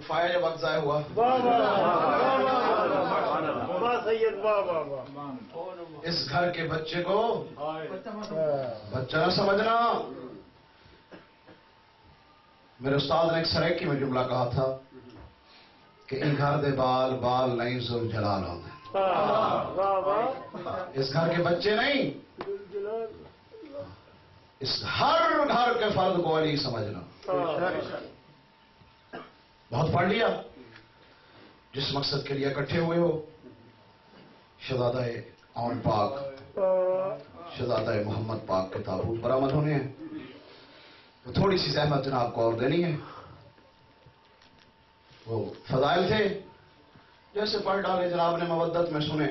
وقت فائر یا وقت ضائع ہوا؟ اس گھر کے بچے کو بچہ نہ سمجھنا. میرے استاد نے ایک سریکی میں جملہ کہا تھا کہ ان گھر دے بال بال نہیں ذل جلال ہوندے. اس گھر کے بچے نہیں، اس ہر گھر کے فرد کو علی سمجھنا. بہت پڑھ لیا. جس مقصد کے لیے اکٹھے ہوئے ہو، شہزادہ آن پاک، شہزادہ محمد پاک کے تابوت برآمد ہونے ہیں. تو تھوڑی سی زحمت جناب کو اور دینی ہے. وہ فضائل تھے جیسے پڑھ ڈالے جناب نے مودت میں سنے.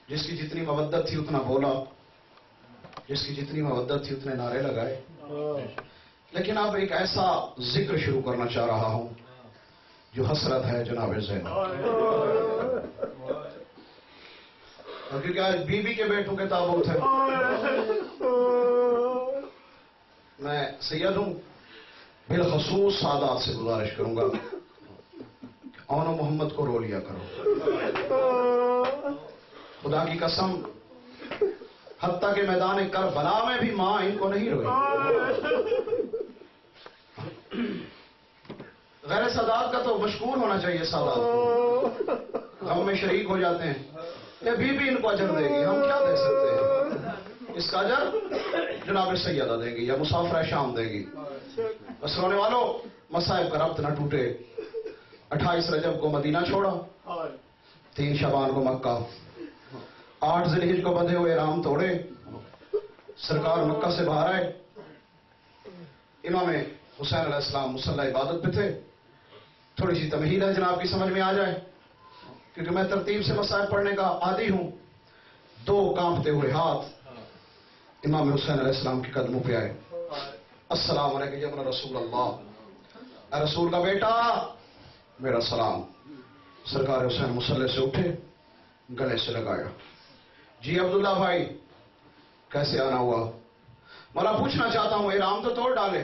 جس کی جتنی مودت تھی اتنا بولا، جس کی جتنی مودت تھی اتنے نعرے لگائے. لیکن اب ایک ایسا ذکر شروع کرنا چاہ رہا ہوں جو حسرت ہے جناب زینب. کیونکہ آج بی بی کے بیٹوں کے تابوت ہے. میں سید ہوں، بالخصوص سادات سے گزارش کروں گا اون و محمد کو رو لیا کرو. خدا کی قسم، حتیٰ کہ میدان کربلا میں بھی ماں ان کو نہیں روئی. غیر سادات کا تو مشکور ہونا چاہیے. سادات غم میں شریک ہو جاتے ہیں. یہ بی بی ان کو اجر دے گی، ہم کیا دے سکتے ہیں. اس کا اجر جناب سیدہ دیں گی یا مسافرہ شام دیں گی. بس رونے والوں، مصائب کا ربط نہ ٹوٹے. 28 رجب کو مدینہ چھوڑا، 3 شعبان کو مکہ، 8 ذی الحجہ کو بندھے ہوئے رام توڑے. سرکار مکہ سے باہر آئے. امام حسین علیہ السلام مصلی عبادت پہ تھے. تھوڑی سی تمہید ہے جناب کی سمجھ میں آ جائے، کیونکہ میں ترتیب سے مسائل پڑھنے کا عادی ہوں. 2 کانپتے ہوئے ہاتھ امام حسین علیہ السلام کے قدموں پہ آئے. السلام علیکم یا رسول اللہ، اے رسول کا بیٹا میرا سلام. سرکار حسین مصلی سے اٹھے، گلے سے لگایا. جی عبداللہ بھائی کیسے آنا ہوا؟ مولا پوچھنا چاہتا ہوں، احرام تو توڑ ڈالے،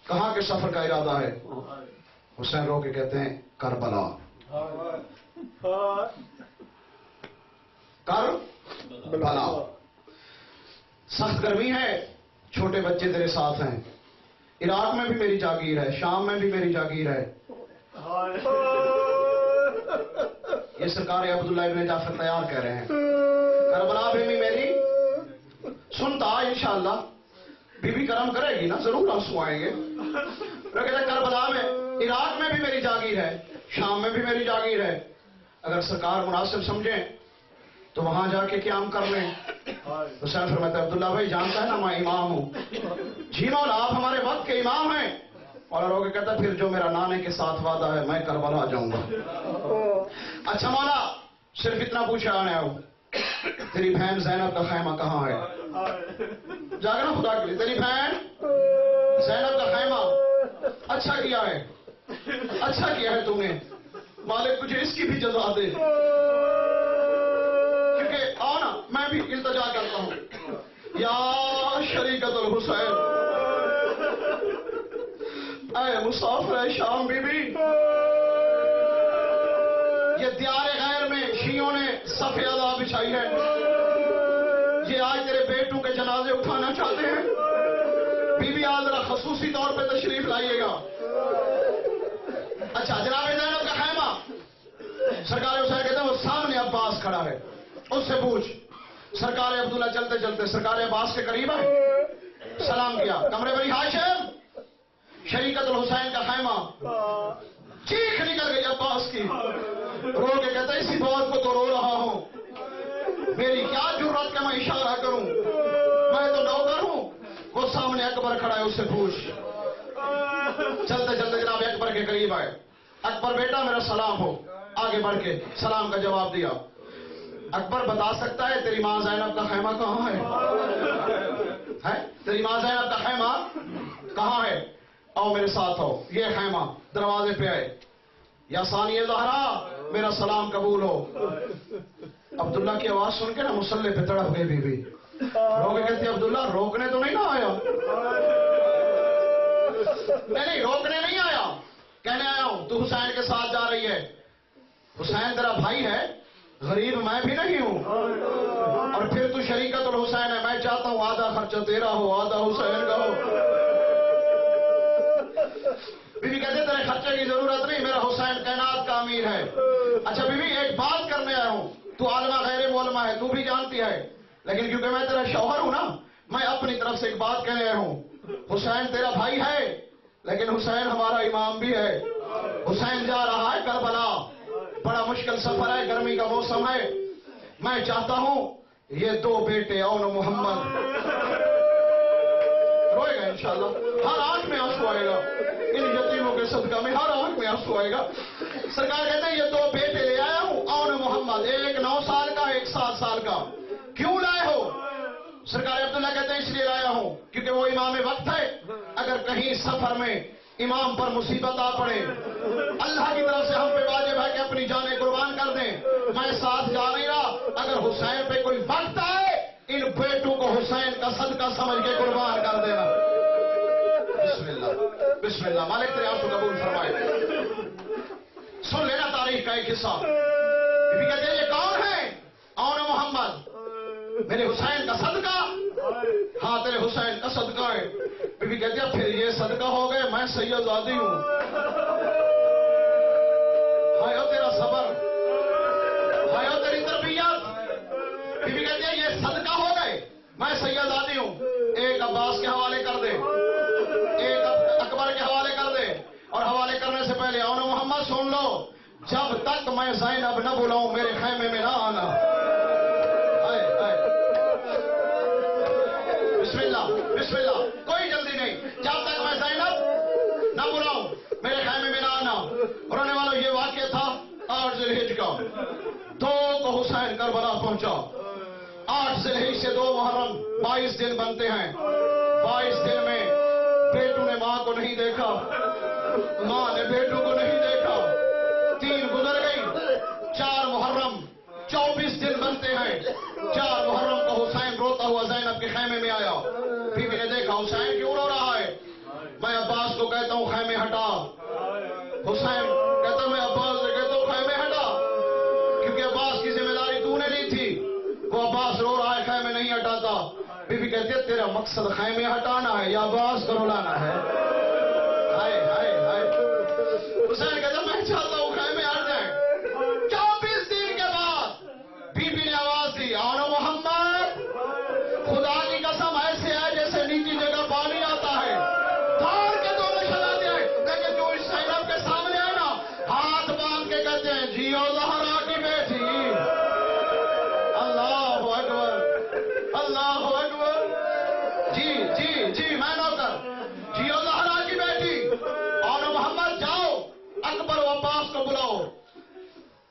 کہاں کے سفر کا ارادہ ہے؟ حسین رو کے کہتے ہیں کربلا. کربلا. سخت گرمی ہے، چھوٹے بچے تیرے ساتھ ہیں. عراق میں بھی میری جاگیر ہے، شام میں بھی میری جاگیر ہے. یہ سرکار عبداللہ ابن جعفر تیار کہہ رہے ہیں. کربلا بھی میری سنتا انشاءاللہ. بی بی کرم کرے گی نا، ضرور آنسو آئیں گے. کربلا میں، عراق میں بھی میری جاگیر ہے، شام میں بھی میری جاگیر ہے. اگر سرکار مناسب سمجھیں تو وہاں جا کے قیام کر لیں. حسین فرماتے عبداللہ بھائی جانتا ہے نا میں امام ہوں. جی مولا آپ ہمارے وقت کے امام ہیں. اور رو کے کہتا پھر جو میرا نانے کے ساتھ وعدہ ہے میں کربلا جاؤں گا. اچھا مولا صرف اتنا پوچھا آنے آؤ، تیری بہن زینب کا خیمہ کہاں ہے؟ جاگنا خدا کے لیے. تیری بہن زینب کا خیمہ. اچھا کیا ہے، اچھا کیا ہے تم نے. مالک تجھے اس کی بھی جزا دے. کیونکہ آنا میں بھی التجا کرتا ہوں، یا شریکت الحسین، اے مسافر شام بی بی. یہ دیار غیر میں شیعوں نے صف اعلیٰ بچھائی ہے. یہ آج تیرے بیٹوں کے جنازے اٹھانا چاہتے ہیں. بی بی آج ذرا خصوصی طور پہ تشریف لائیے گا. اچھا جناب زینب کا خیمہ. سرکار حسین کہتے ہیں وہ سامنے عباس کھڑا ہے، اس سے پوچھ. سرکار عبداللہ چلتے چلتے سرکار عباس کے قریب آئے، سلام کیا. کمرے بنی ہاشم شریکت الحسین کا خیمہ. چیخ نکل گئی عباس کی. رو کے کہتا ہے اسی بات کو تو رو رہا ہوں. میری کیا جرات کہ میں اشارہ کروں، میں تو نوکر ہوں. وہ سامنے اکبر کھڑا ہے، اس سے پوچھ. چلتے چلتے جناب اکبر کے قریب آئے. اکبر بیٹا میرا سلام ہو. آگے بڑھ کے سلام کا جواب دیا. اکبر بتا سکتا ہے تیری ماں زینب کا خیمہ کہاں ہے؟ تیری ماں زینب کا خیمہ کہاں ہے؟ آؤ میرے ساتھ آؤ. یہ خیمہ. دروازے پہ آئے. یا ثانی زہرا میرا سلام قبول ہو. عبداللہ کی آواز سن کے نا مصلی پہ تڑپ گئی بی بی. رو کے کہتی عبداللہ روکنے تو نہیں نہ آیا؟ نہیں روکنے نہیں آیا، کہنے آیا ہوں تو حسین کے ساتھ جا رہی ہے. حسین تیرا بھائی ہے, غریب میں بھی نہیں ہوں, اور پھر تو شریکت الحسین ہے. میں چاہتا ہوں آدھا خرچہ تیرا ہو آدھا حسین کا ہو. بی بی کہتے تیرے خرچے کی ضرورت نہیں, میرا حسین کائنات کا امیر ہے. اچھا بی بی ایک بات کرنے آیا ہوں, تو عالمہ غیر مولمہ ہے, تو بھی جانتی ہے, لیکن کیونکہ میں تیرا شوہر ہوں نا, میں اپنی طرف سے ایک بات کہنے آیا ہوں. حسین تیرا بھائی ہے, لیکن حسین ہمارا امام بھی ہے. حسین جا رہا ہے کربلا, بڑا مشکل سفر ہے, گرمی کا موسم ہے. میں چاہتا ہوں یہ دو بیٹے اون محمد, روئے گا انشاءاللہ, ہر آنکھ میں آنسو آئے گا, ان یتیموں کے صدقہ میں ہر آنکھ میں آنسو آئے گا. سرکار کہتے ہیں یہ دو بیٹے لے آیا ہوں اون محمد, ایک 9 سال کا ایک 7 سال کا. کیوں لائے ہو؟ سرکار عبداللہ کہتے ہیں اس لیے لایا ہوں کیونکہ وہ امام وقت ہے. اگر کہیں سفر میں امام پر مصیبت آ پڑے, اللہ کی طرف سے ہم پہ واجب ہے کہ اپنی جانیں قربان کر دیں. میں ساتھ جا نہیں رہا, اگر حسین پہ کوئی وقت آئے ان بیٹوں کو حسین کا صدقہ سمجھ کے قربان کر دینا. بسم اللہ بسم اللہ. مالک تیرے آنسو قبول فرمائے. سن لینا تاریخ کا ایک حصہ. بی بی کہتے ہیں یہ کون ہے؟ اون محمد, میرے حسین کا صدقہ. ہاں تیرے حسین کا صدقہ ہے. بی بی کہتی ہے پھر یہ صدقہ ہو گئے, میں سیدزادی ہوں. ہائے تیرا صبر, ہائے تیری تربیت. بی بی کہتی ہے یہ صدقہ ہو گئے, میں سیدزادی ہوں. ایک عباس کے حوالے کر دے, ایک اکبر کے حوالے کر دے, اور حوالے کرنے سے پہلے اون محمد سن لو, جب تک میں زینب نہ بلاؤں میرے خیمے میں نہ آنا. بسم اللہ بسم اللہ, کوئی جلدی نہیں, جب تک میں زینب نہ بلاؤں میرے خیمے میں نہ آنا. رونے والوں یہ واقعہ تھا 8 ذی الحجہ کا. 2 کو حسین کربلا پہنچا. 8 ذی الحجہ سے 2 محرم 22 دن بنتے ہیں. 22 دن میں بیٹوں نے ماں کو نہیں دیکھا, ماں نے بیٹوں کو نہیں دیکھا. 3 گزر گئی. 4 محرم 24 دن بنتے ہیں. 4 محرم کو حسین روتا ہوا زینب کے خیمے میں آیا. بی بی نے دیکھا حسین کیوں رو رہا ہے. میں عباس کو کہتا ہوں خیمے ہٹا. حسین کہتا میں عباس سے کہتا ہوں خیمے ہٹا, کیونکہ عباس کی ذمہ داری تو نے لی تھی. وہ عباس رو رہا ہے, خیمے نہیں ہٹاتا. بی بی کہتی ہے تیرا مقصد خیمے ہٹانا ہے یا عباس کو رلانا ہے؟ ہائے ہائے ہائے. حسین کہتا میں چاہتا ہوں خیمے ہٹ جائیں. 24 دن کے بعد بی بی نے آواز دی, اون محمد خدا کی قسم ایسے ہے جیسے نیچی جگہ پانی آتا ہے, دوڑ کے دونوں چلاتے ہیں. لیکن جو اس زینب کے سامنے ہے نا, ہاتھ باندھ کے کہتے ہیں جیو زہرا کی بیٹی. اللہ اکبر اللہ اکبر. جی جی جی میں نوکر, جیو زہرا کی بیٹی. اون محمد جاؤ اکبر و عباس کو بلاؤ.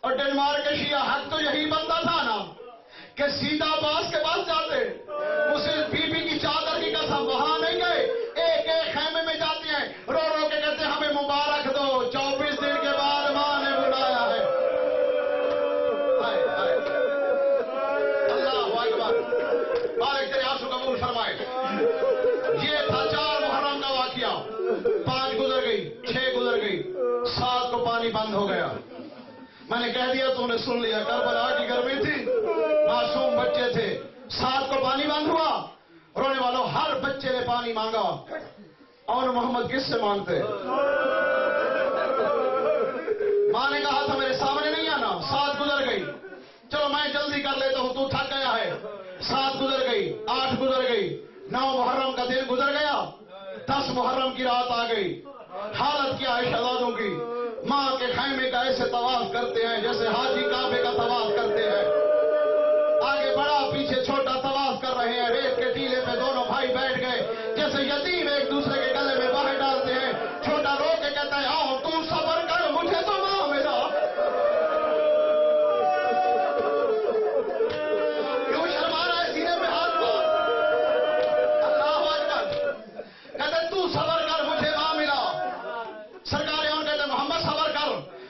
اور ڈنمارک کے شیعہ حق تو یہی بنتا تھا نا کہ سیدھا عباس کے پاس جاتے. اسے بی بی کی چادر کی قسم وہاں نہیں گئے, ایک ایک خیمے میں جاتے ہیں, رو رو کے کہتے ہیں ہمیں مبارک دو, 24 دن کے بعد ماں نے بلایا ہے. اللہ اکبر. مالک تیرے آنسو قبول فرمائے. یہ تھا 4 محرم کا واقعہ. 5 گزر گئی, 6 گزر گئی, 7 کو پانی بند ہو گیا. میں نے کہہ دیا تو نے سن لیا, کربلا کی گرمی تھی, معصوم بچے تھے. 7 کو پانی بند ہوا. رونے والوں ہر بچے نے پانی مانگا. اور محمد کس سے مانگتے؟ ماں نے کہا تھا میرے سامنے نہیں آنا. 7 گزر گئی, چلو میں جلدی کر لیتا ہوں, تو تھک گیا ہے. 7 گزر گئی, 8 گزر گئی, 9 محرم کا دن گزر گیا, 10 محرم کی رات آ گئی. حالت کیا ہے شہزادوں کی, ماں کے خیمے کا ایسے طواف کرتے ہیں جیسے حاجی کعبے کا طواف کرتے ہیں. آگے بڑا پیچھے چھوٹا طواف کر رہے ہیں. ریت کے ٹیلے پہ دونوں بھائی بیٹھ گئے جیسے یتیم ایک دوسرے کے گلے میں باہر ڈالتے ہیں. چھوٹا رو کے کہتا ہے آؤ تو صبر کر, مجھے تو ماں ملا. کیوں شرما رہا ہے, سینے میں ہاتھ مار. اللہ اکبر. کہتے تو صبر کر, مجھے ماں ملا. سرکار اور کہتے محمد صبر کر.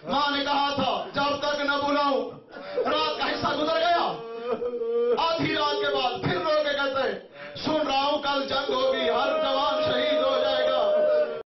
ماں نے کہا تھا جب تک نہ بلاؤں. رات کا حصہ گزر گیا. آدھی رات کے بعد پھر رو کے کہتے سن رہا ہوں کل جنگ ہوگی,